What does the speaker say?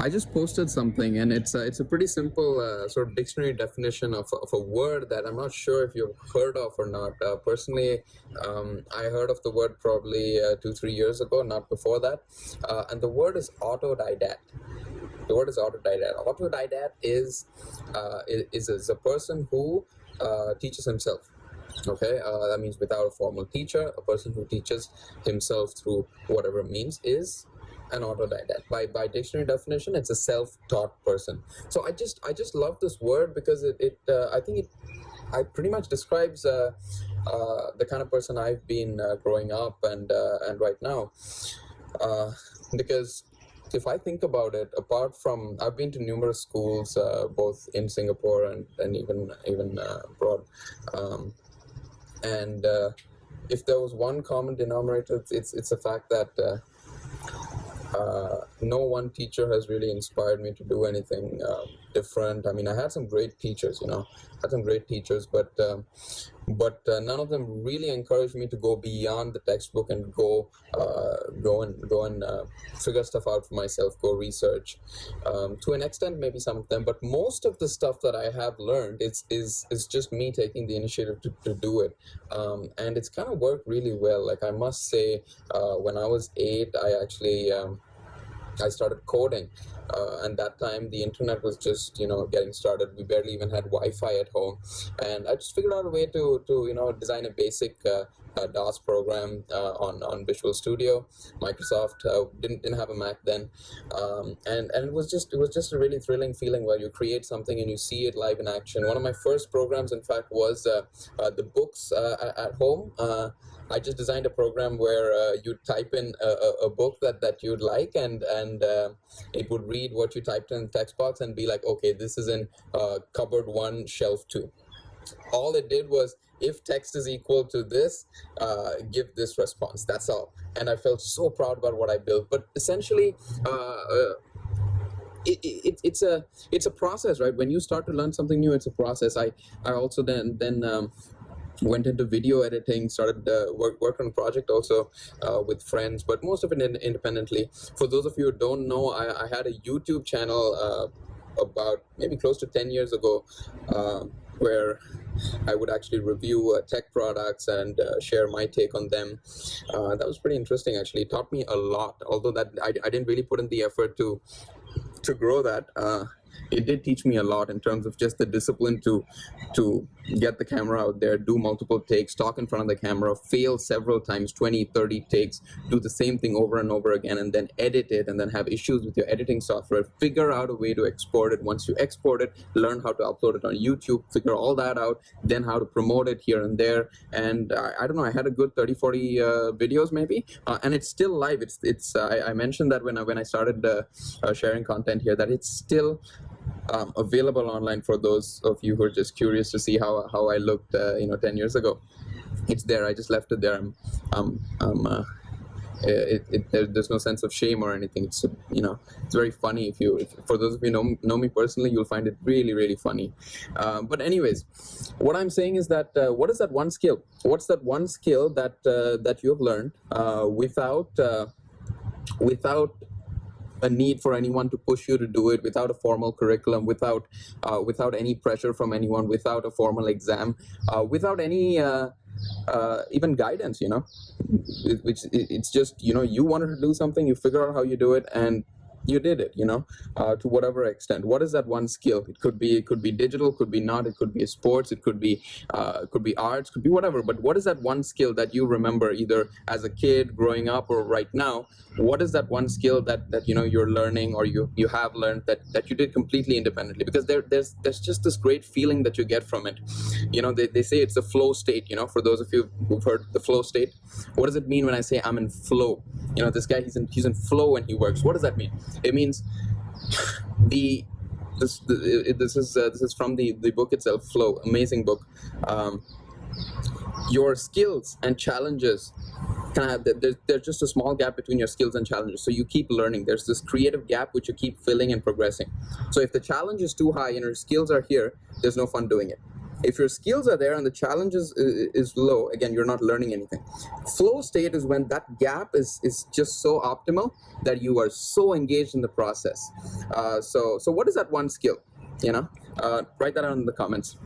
I just posted something, and it's a pretty simple sort of dictionary definition of a word that I'm not sure if you've heard of or not. Personally, I heard of the word probably 2-3 years ago, not before that, and the word is autodidact. The word is autodidact. Autodidact is a person who teaches himself. Okay, that means without a formal teacher, a person who teaches himself through whatever means is an autodidact. By dictionary definition, it's a self-taught person. So I just love this word because I think I pretty much describes the kind of person I've been growing up and right now, because if I think about it, apart from I've been to numerous schools, both in Singapore and even abroad, and if there was one common denominator, it's the fact that no one teacher has really inspired me to do anything different. I mean, I had some great teachers, but none of them really encouraged me to go beyond the textbook and go and figure stuff out for myself, go research. To an extent, maybe some of them, but most of the stuff that I have learned is just me taking the initiative to do it, and it's kind of worked really well. Like I must say, when I was 8, I started coding, and that time the internet was just getting started. We barely even had Wi-Fi at home, and I just figured out a way to design a basic DOS program on Visual Studio. Microsoft didn't have a Mac then, and it was just a really thrilling feeling where you create something and you see it live in action. One of my first programs, in fact, was the books at home. I just designed a program where you type in a book that you'd like, and it would read what you typed in the text box and be like, okay, this is in cupboard 1, shelf 2. All it did was, if text is equal to this, give this response. That's all. And I felt so proud about what I built. But essentially, it's a process, right? When you start to learn something new, it's a process. I also then went into video editing, started work on a project also with friends, but most of it independently. For those of you who don't know, I had a YouTube channel about maybe close to 10 years ago, where I would actually review tech products and share my take on them. That was pretty interesting, actually. It taught me a lot, although that I didn't really put in the effort to grow that. It did teach me a lot in terms of just the discipline to get the camera out there, do multiple takes, talk in front of the camera, fail several times, 20, 30 takes, do the same thing over and over again, and then edit it, and then have issues with your editing software, figure out a way to export it. Once you export it, learn how to upload it on YouTube, figure all that out, then how to promote it here and there. And I don't know, I had a good 30, 40 videos maybe, and it's still live. I mentioned that when I started sharing content here, that it's still available online for those of you who are just curious to see how I looked 10 years ago. It's there. I just left it there. There's no sense of shame or anything. It's it's very funny. If for those of you who know me personally, you'll find it really, really funny. But anyways, what I'm saying is that what is that one skill? What's that one skill that you have learned without a need for anyone to push you to do it, without a formal curriculum, without any pressure from anyone, without a formal exam, without any even guidance, it's just, you wanted to do something, you figure out how you do it, and you did it, to whatever extent. What is that one skill? It could be digital, could be not, it could be sports, it could be arts, could be whatever. But what is that one skill that you remember, either as a kid, growing up, or right now? What is that one skill that you're learning, or you have learned that you did completely independently? Because there's just this great feeling that you get from it. They say it's a flow state. For those of you who've heard the flow state, what does it mean when I say I'm in flow? This guy, he's in flow when he works. What does that mean? It means this is from the book itself, Flow, amazing book. Your skills and challenges there's just a small gap between your skills and challenges, so you keep learning. There's this creative gap which you keep filling and progressing. So if the challenge is too high and your skills are here, there's no fun doing it. If your skills are there and the challenge is low, again, you're not learning anything. Flow state is when that gap is just so optimal that you are so engaged in the process. So what is that one skill? Write that down in the comments.